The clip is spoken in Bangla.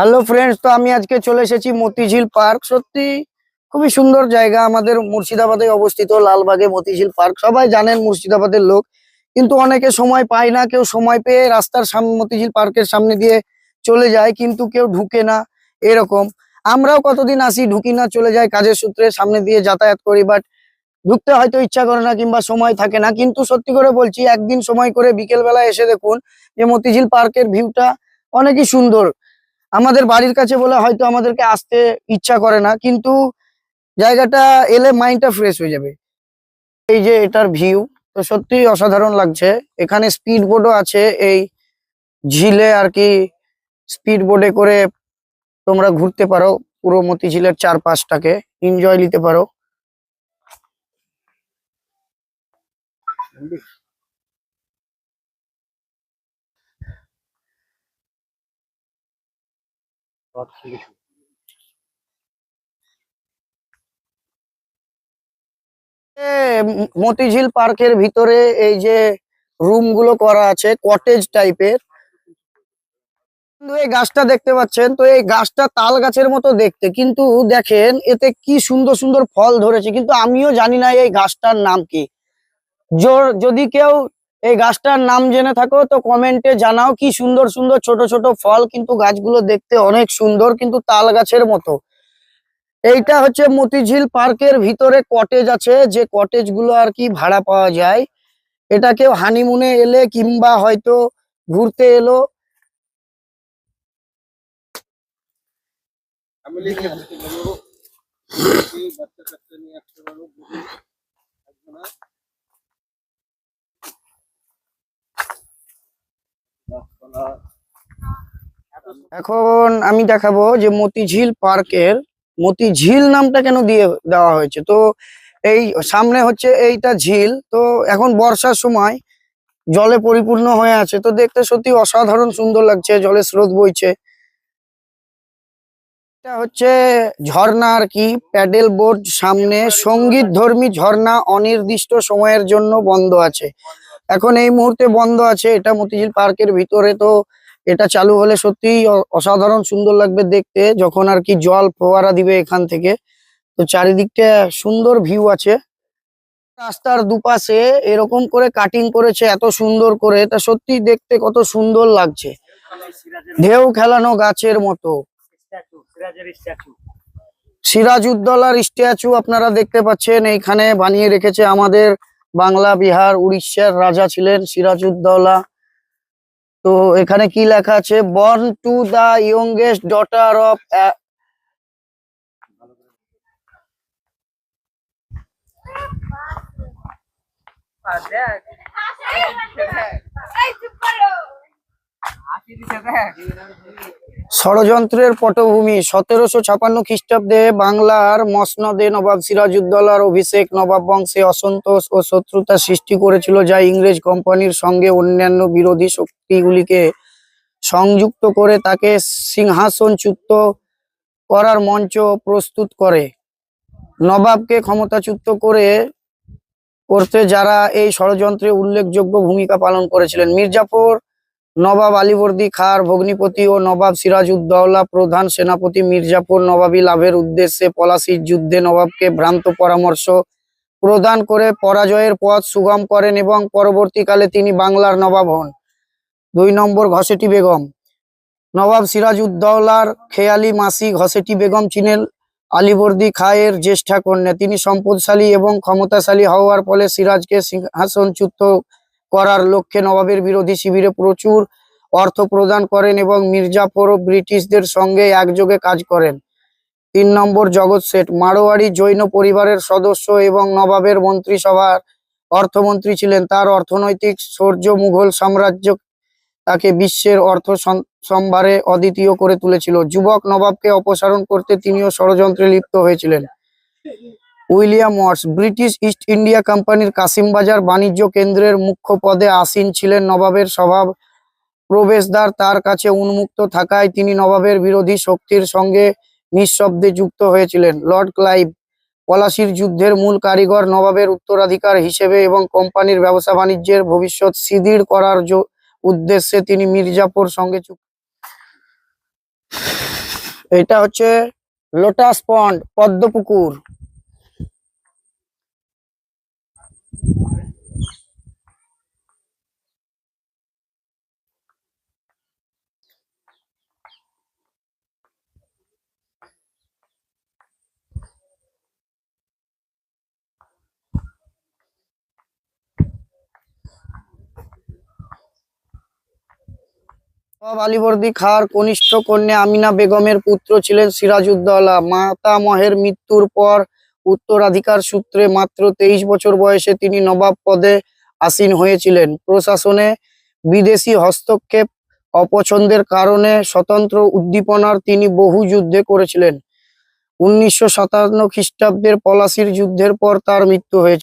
হ্যালো ফ্রেন্ডস, তো আমি আজকে চলে এসেছি মতিঝিল পার্ক। সত্যি খুবই সুন্দর জায়গা, আমাদের মুর্শিদাবাদে অবস্থিত লালবাগে মতিঝিল পার্ক। সবাই জানেন মুর্শিদাবাদের লোক, কিন্তু অনেকে সময় পায় না। কেউ সময় পেয়ে রাস্তার সামনে মতিঝিল পার্কের সামনে দিয়ে চলে যায়, কিন্তু কেউ ঢুকে না এরকম। আমরাও কতদিন আসি, ঢুকি না, চলে যাই কাজের সূত্রে, সামনে দিয়ে যাতায়াত করি, বাট ঢুকতে হয়তো ইচ্ছা করে না কিংবা সময় থাকে না। কিন্তু সত্যি করে বলছি, একদিন সময় করে বিকেল বেলা এসে দেখুন যে মতিঝিল পার্কের ভিউটা অনেকই সুন্দর। আমাদের বাড়ির কাছে বলে হয়তো আমাদেরকে আসতে ইচ্ছা করে না, কিন্তু জায়গাটা এলে মাইন্ডটা ফ্রেশ হয়ে যাবে। এই যে এটার ভিউ তো সত্যি অসাধারণ লাগছে। এখানে স্পিড বোটও আছে, এই ঝিলে আর কি। স্পিড বোটে করে তোমরা ঘুরতে পারো, পুরো মতিঝিলের চারপাশটাকে এনজয় নিতে পারো। মতিঝিল পার্কের ভিতরে এই যে রুম গুলো করা আছে কটেজ টাইপের। এই গাছটা দেখতে পাচ্ছেন, তো এই গাছটা তাল গাছের মতো দেখতে, কিন্তু দেখেন এতে কি সুন্দর সুন্দর ফল ধরেছে, কিন্তু আমিও জানি না এই গাছটার নাম কি। যদি কেউ এই গাছটার নাম জেনে থাকো তো কমেন্টে জানাও। কি সুন্দর সুন্দর ছোট ছোট ফল, কিন্তু গাছগুলো দেখতে অনেক সুন্দর, কিন্তু তাল গাছের মতো। এইটা হচ্ছে মতিঝিল পার্কের ভিতরে কটেজ আছে, যে কটেজ গুলো আর কি ভাড়া পাওয়া যায়। এটা কেউ হানিমুনে এলে কিংবা হয়তো ঘুরতে এলো। এখন আমি দেখাবো যে মতিঝিল পার্কের মতিঝিল নামটা কেন দিয়ে দেওয়া হয়েছে। তো এই সামনে হচ্ছে এইটা ঝিল, তো এখন বর্ষার সময় জলে পরিপূর্ণ হয়ে আছে, তো দেখতে সত্যি অসাধারণ সুন্দর লাগছে, জলের স্রোত বইছে। এটা হচ্ছে ঝর্ণা আর কি, প্যাডেল বোট। সামনে সঙ্গীত ধর্মী ঝর্ণা অনির্দিষ্ট সময়ের জন্য বন্ধ আছে। এখন এই মুহূর্তে বন্ধ আছে, এটা মতিঝিল পার্কের ভিতরে। তো এটা চালু হলে সত্যিই অসাধারণ সুন্দর লাগবে দেখতে, যখন আর কি জল ফোয়ারা দিবে এখান থেকে। তো চারিদিকটা সুন্দর ভিউ আছে। রাস্তার দুপাশে এরকম করে কাটিং করেছে এত সুন্দর করে, তা সত্যি দেখতে কত সুন্দর লাগছে, ঢেউ খেলানো গাছের মতো। সিরাজউদ্দৌলার স্ট্যাচু আপনারা দেখতে পাচ্ছেন, এইখানে বানিয়ে রেখেছে। আমাদের বাংলা, বিহার, উড়িষ্যার রাজা ছিলেন সিরাজউদ্দৌলা। তো এখানে কি লেখা আছে, born to the youngest daughter of. ষড়যন্ত্রের পটভূমি। 1756 খ্রিস্টাব্দে বাংলার মসনদে নবাব সিরাজউদ্দৌলার অভিষেক নবাব বংশে অসন্তোষ ও শত্রুতা সৃষ্টি করেছিল, যা ইংরেজ কোম্পানির সঙ্গে অন্যান্য বিরোধী শক্তিগুলিকে সংযুক্ত করে তাকে সিংহাসনচ্যুত করার মঞ্চ প্রস্তুত করে। নবাবকে ক্ষমতাচ্যুত করতে যারা এই ষড়যন্ত্রে উল্লেখযোগ্য ভূমিকা পালন করেছিলেন: মির্জাফর, নবাব আলীবর্দী খাঁর ভগ্নিপতি ও নবাব সিরাজউদ্দৌলা। প্রধান সেনাপতি মির্জাফর নবাবী লাভের উদ্দেশ্যে পলাশির যুদ্ধে নবাবকে ভ্রান্ত পরামর্শ প্রদান করে পরাজয়ের পথ সুগম করেন এবং পরবর্তীকালে তিনি বাংলার নবাব হন। 2 নম্বর, ঘসেটি বেগম। নবাব সিরাজউদ্দৌলার খেয়ালি মাসি ঘসেটি বেগম ছিলেন আলীবর্দী খাঁয়ের জ্যেষ্ঠা কন্যা। তিনি সম্পদশালী এবং ক্ষমতাশালী হওয়ার ফলে সিরাজকে সিংহাসনচ্যুত করার লক্ষ্যে নবাবের বিরোধী শিবিরে প্রচুর অর্থ প্রদান করেন এবং মির্জাফর ও ব্রিটিশদের সঙ্গে একযোগে কাজ করেন। 3 নম্বর, জগৎ শেঠ। মারোয়াড়ি জৈন পরিবারের সদস্য এবং নবাবের মন্ত্রিসভার অর্থমন্ত্রী ছিলেন। তার অর্থনৈতিক শৌর্য মুঘল সাম্রাজ্য তাকে বিশ্বের অর্থ সম্ভারে অদ্বিতীয় করে তুলেছিল। যুবক নবাবকে অপসারণ করতে তিনিও ষড়যন্ত্রে লিপ্ত হয়েছিলেন। William Watts. British east India কোম্পানির কাসিমবাজার বাণিজ্য কেন্দ্রের মুখ্য পদে আসীন ছিলেন। নবাবের স্বভাব প্রবেশদ্বার তার কাছে উন্মুক্ত থাকায় তিনি নবাবের বিরোধী শক্তির সঙ্গে নিঃশব্দে যুক্ত হয়েছিলেন। Lord Clive. পলাশির যুদ্ধের মূল কারিগর, নবাবের উত্তরাধিকার হিসেবে এবং কোম্পানির ব্যবসা বাণিজ্যের ভবিষ্যৎ সুদৃঢ় করার উদ্দেশ্যে তিনি মির্জাফর সঙ্গে চুক্তি এটা হচ্ছে লোটাস পন্ড, পদ্মপুকুর। নবাব আলীবর্দী খাঁর কনিষ্ঠ কন্যা আমিনা বেগমের পুত্র ছিলেন সিরাজউদ্দৌলা। মাতামহের মৃত্যুর পর উত্তরাধিকার সূত্রে মাত্র 23 বছর বয়সে তিনি নবাব পদে আসীন হয়েছিলেন। প্রশাসনে বিদেশি হস্তক্ষেপ অপছন্দের কারণে স্বতন্ত্র উদ্দীপনার তিনি বহু যুদ্ধে করেছিলেন। 1957 খ্রিস্টাব্দের পলাশির যুদ্ধের পর তার মৃত্যু হয়েছে।